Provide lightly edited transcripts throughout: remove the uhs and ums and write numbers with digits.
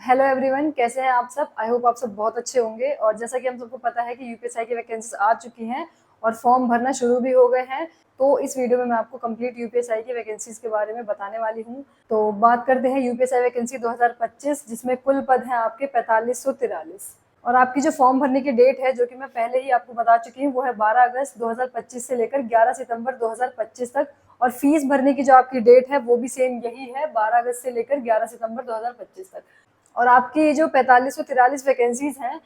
Hello everyone, कैसे हैं आप सब। आई होप आप सब बहुत अच्छे होंगे। और जैसा कि हम सबको पता है कि यूपीएसआई की वैकेंसीज आ चुकी हैं और फॉर्म भरना शुरू भी हो गए हैं। तो इस वीडियो में मैं आपको कंप्लीट यूपीएसआई की वैकेंसीज के बारे में बताने वाली हूं। तो बात करते हैं यूपीएसआई वैकेंसी 2025, जिसमें कुल पद हैं आपके 4543। और आपकी जो फॉर्म भरने की डेट है, जो कि मैं पहले ही आपको बता चुकी हूँ, वो है 12 अगस्त 2025 से लेकर 11 सितंबर 2025 तक। और फीस भरने की जो आपकी डेट है वो भी सेम यही है, 12 अगस्त से लेकर 11 सितंबर 2025 तक। और आपकी जो 4543 वैकेंसीज हैं,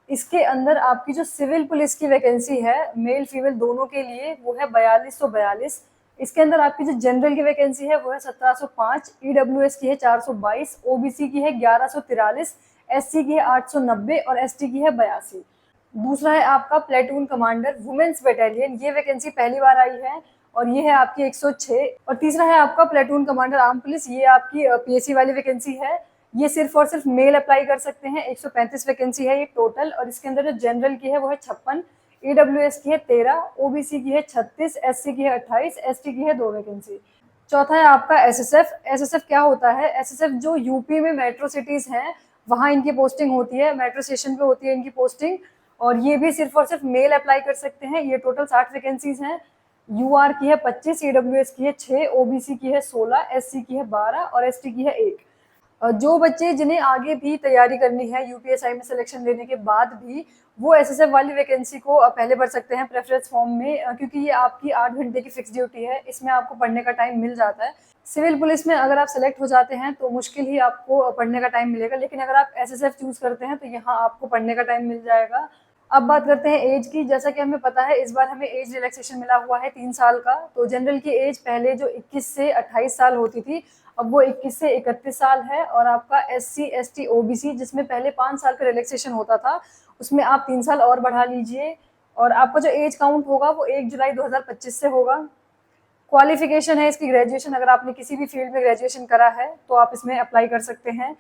इसके अंदर आपकी जो सिविल पुलिस की वैकेंसी है मेल फीमेल दोनों के लिए, वो है 4242। इसके अंदर आपकी जो जनरल की वैकेंसी है वो है 1705, ईडब्ल्यूएस की है 422, ओबीसी की है 1143, एससी की है 890 और एसटी की है 82। दूसरा है आपका प्लेटून कमांडर वुमेन्स बटालियन, ये वैकेंसी पहली बार आई है और ये है आपकी 106। और तीसरा है आपका प्लेटून कमांडर आर्म पुलिस, ये आपकी पीएससी वाली वैकेंसी है। ये सिर्फ और सिर्फ मेल अप्लाई कर सकते हैं। 135 वैकेंसी है ये टोटल। और इसके अंदर जो जनरल की है वो है 56, ईडब्ल्यूएस की है 13, ओबीसी की है 36, एससी की है 28, एसटी की है 2 वैकेंसी। चौथा है आपका एसएसएफ। एसएसएफ क्या होता है? एसएसएफ जो यूपी में मेट्रो सिटीज हैं वहाँ इनकी पोस्टिंग होती है, मेट्रो स्टेशन पे होती है इनकी पोस्टिंग। और ये भी सिर्फ और सिर्फ मेल अप्लाई कर सकते हैं। ये टोटल 60 वैकेंसीज हैं। यूआर की है 25, ईडब्ल्यूएस की है 6, ओबीसी की है 16, एससी की है 12 और एसटी की है 1। जो बच्चे जिन्हें आगे भी तैयारी करनी है यूपीएसआई में सिलेक्शन लेने के बाद भी, वो एसएसएफ वाली वैकेंसी को पहले भर सकते हैं प्रेफरेंस फॉर्म में, क्योंकि ये आपकी 8 घंटे की फिक्स ड्यूटी है, इसमें आपको पढ़ने का टाइम मिल जाता है। सिविल पुलिस में अगर आप सेलेक्ट हो जाते हैं तो मुश्किल ही आपको पढ़ने का टाइम मिलेगा, लेकिन अगर आप एसएसएफ चूज करते हैं तो यहाँ आपको पढ़ने का टाइम मिल जाएगा। अब बात करते हैं एज की। जैसा कि हमें पता है इस बार हमें एज रिलैक्सेशन मिला हुआ है 3 साल का। तो जनरल की एज पहले जो 21 से 28 साल होती थी, अब वो 21 से 31 साल है। और आपका एससी एसटी ओबीसी, जिसमें पहले 5 साल का रिलैक्सेशन होता था, उसमें आप 3 साल और बढ़ा लीजिए। और आपका जो एज काउंट होगा वो 1 जुलाई 2025 से होगा। क्वालिफिकेशन है इसकी ग्रेजुएशन। अगर आपने किसी भी फील्ड में ग्रेजुएशन करा है तो आप इसमें अप्लाई कर सकते हैं।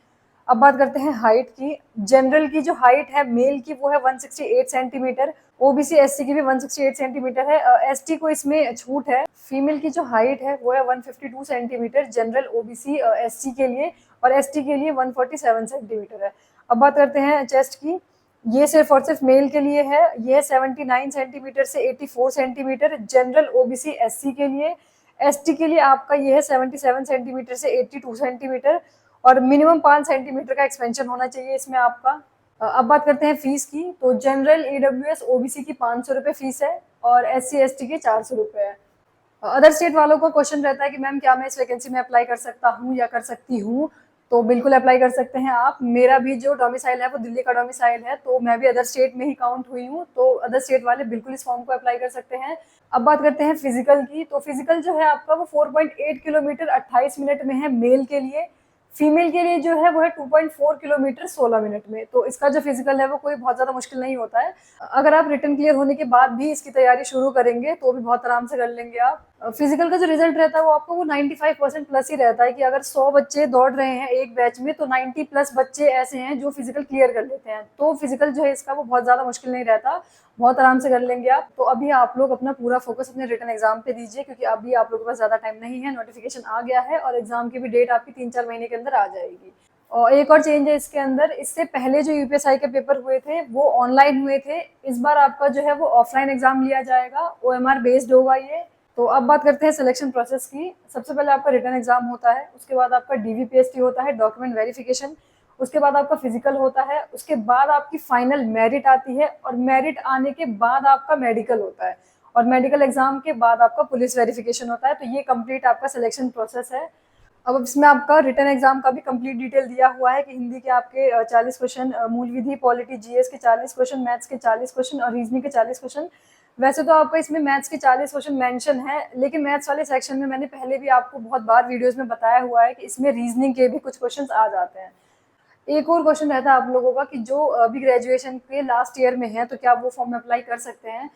अब बात करते हैं हाइट की। जनरल की जो हाइट है मेल की वो है 168 सेंटीमीटर, ओबीसी एससी की भी 168 सेंटीमीटर है। एसटी को इसमें छूट है। फीमेल की जो हाइट है वो है 152 सेंटीमीटर जनरल, ओबीसी एससी के लिए, और एसटी के लिए 147 सेंटीमीटर है। अब बात करते हैं चेस्ट की। ये सिर्फ और सिर्फ मेल के लिए है। ये 79 सेंटीमीटर से 84 सेंटीमीटर जनरल, ओबीसी एससी के लिए। एसटी के लिए आपका ये है 77 सेंटीमीटर से 82 सेंटीमीटर, और मिनिमम 5 सेंटीमीटर का एक्सपेंशन होना चाहिए इसमें आपका। अब बात करते हैं फीस की। तो जनरल, ईडब्ल्यूएस, ओबीसी की 500 रुपये फीस है और एससी एसटी की 400 रुपये है। अदर स्टेट वालों को क्वेश्चन रहता है कि मैम क्या मैं इस वैकेंसी में अप्लाई कर सकता हूँ या कर सकती हूँ? तो बिल्कुल अप्लाई कर सकते हैं आप। मेरा भी जो डोमिसाइल है वो दिल्ली का डोमिसाइल है, तो मैं भी अदर स्टेट में ही काउंट हुई हूँ। तो अदर स्टेट वाले बिल्कुल इस फॉर्म को अप्लाई कर सकते हैं। अब बात करते हैं फिजिकल की। तो फिजिकल जो है आपका वो 4.8 किलोमीटर 28 मिनट में है मेल के लिए। फीमेल के लिए जो है वो है 2.4 किलोमीटर 16 मिनट में। तो इसका जो फिजिकल है वो कोई बहुत ज़्यादा मुश्किल नहीं होता है। अगर आप रिटर्न क्लियर होने के बाद भी इसकी तैयारी शुरू करेंगे तो भी बहुत आराम से कर लेंगे आप। फिजिकल का जो रिजल्ट रहता है वो आपको वो 95% प्लस ही रहता है, कि अगर 100 बच्चे दौड़ रहे हैं एक बैच में तो 90 प्लस बच्चे ऐसे हैं जो फिजिकल क्लियर कर लेते हैं। तो फिजिकल जो है इसका वो बहुत ज़्यादा मुश्किल नहीं रहता, बहुत आराम से कर लेंगे आप। तो अभी आप लोग अपना पूरा फोकस अपने रिटर्न एग्जाम पे दीजिए, क्योंकि अभी आप लोगों के पास ज़्यादा टाइम नहीं है। नोटिफिकेशन आ गया है और एग्जाम की भी डेट आपकी 3-4 महीने के अंदर आ जाएगी। और एक और चेंज है इसके अंदर, इससे पहले जो यूपीएसआई के पेपर हुए थे वो ऑनलाइन हुए थे। इस बार आपका जो है वो ऑफलाइन एग्जाम लिया जाएगा, ओएमआर बेस्ड होगा ये। तो अब बात करते हैं सिलेक्शन प्रोसेस की। सबसे पहले आपका रिटर्न एग्जाम होता है, उसके बाद आपका डीवीपीएसटी होता है, डॉक्यूमेंट वेरिफिकेशन। उसके बाद आपका फिजिकल होता है, उसके बाद आपकी फाइनल मेरिट आती है, और मेरिट आने के बाद आपका मेडिकल होता है, और मेडिकल एग्जाम के बाद आपका पुलिस वेरिफिकेशन होता है। तो ये कंप्लीट आपका सिलेक्शन प्रोसेस है। अब इसमें आपका रिटर्न एग्जाम का भी कंप्लीट डिटेल दिया हुआ है कि हिंदी के आपके 40 क्वेश्चन, मूल विधि, पॉलिटी, जीएस के 40 क्वेश्चन, मैथ्स के 40 क्वेश्चन और रीजनिंग के 40 क्वेश्चन। वैसे तो आपका इसमें मैथ्स के 40 क्वेश्चन मेंशन है, लेकिन मैथ्स वाले सेक्शन में मैंने पहले भी आपको बहुत बार वीडियोस में बताया हुआ है कि इसमें रीजनिंग के भी कुछ क्वेश्चंस आ जाते हैं। एक और क्वेश्चन रहता है आप लोगों का कि जो अभी ग्रेजुएशन के लास्ट ईयर में है तो क्या वो फॉर्म अप्लाई कर सकते हैं?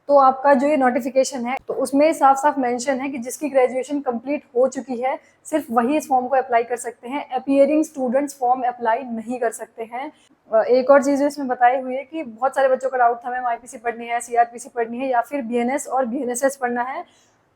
तो आपका जो ये नोटिफिकेशन है तो उसमें साफ साफ मेंशन है कि जिसकी ग्रेजुएशन कंप्लीट हो चुकी है सिर्फ वही इस फॉर्म को अप्लाई कर सकते हैं। अपीयरिंग स्टूडेंट्स फॉर्म अप्लाई नहीं कर सकते हैं। एक और चीज़ इसमें बताई हुई है कि बहुत सारे बच्चों का डाउट था मैम आईपीसी पढ़नी है, सीआरपीसी पढ़नी है या फिर बीएनएस और बीएनएसएस पढ़ना है।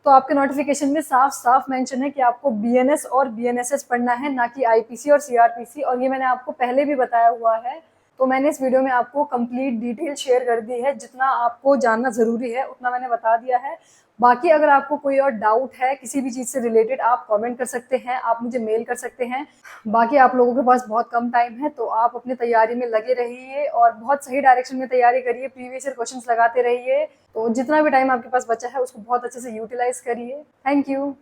तो आपके नोटिफिकेशन में साफ साफ मेंशन है कि आपको बीएनएस और बीएनएसएस पढ़ना है, ना कि आईपीसी और सीआरपीसी, और ये मैंने आपको पहले भी बताया हुआ है। तो मैंने इस वीडियो में आपको कंप्लीट डिटेल शेयर कर दी है, जितना आपको जानना ज़रूरी है उतना मैंने बता दिया है। बाकी अगर आपको कोई और डाउट है किसी भी चीज़ से रिलेटेड, आप कमेंट कर सकते हैं, आप मुझे मेल कर सकते हैं। बाकी आप लोगों के पास बहुत कम टाइम है, तो आप अपनी तैयारी में लगे रहिए और बहुत सही डायरेक्शन में तैयारी करिए, प्रीवियस ईयर क्वेश्चंस लगाते रहिए। तो जितना भी टाइम आपके पास बचा है उसको बहुत अच्छे से यूटिलाइज करिए। Thank you.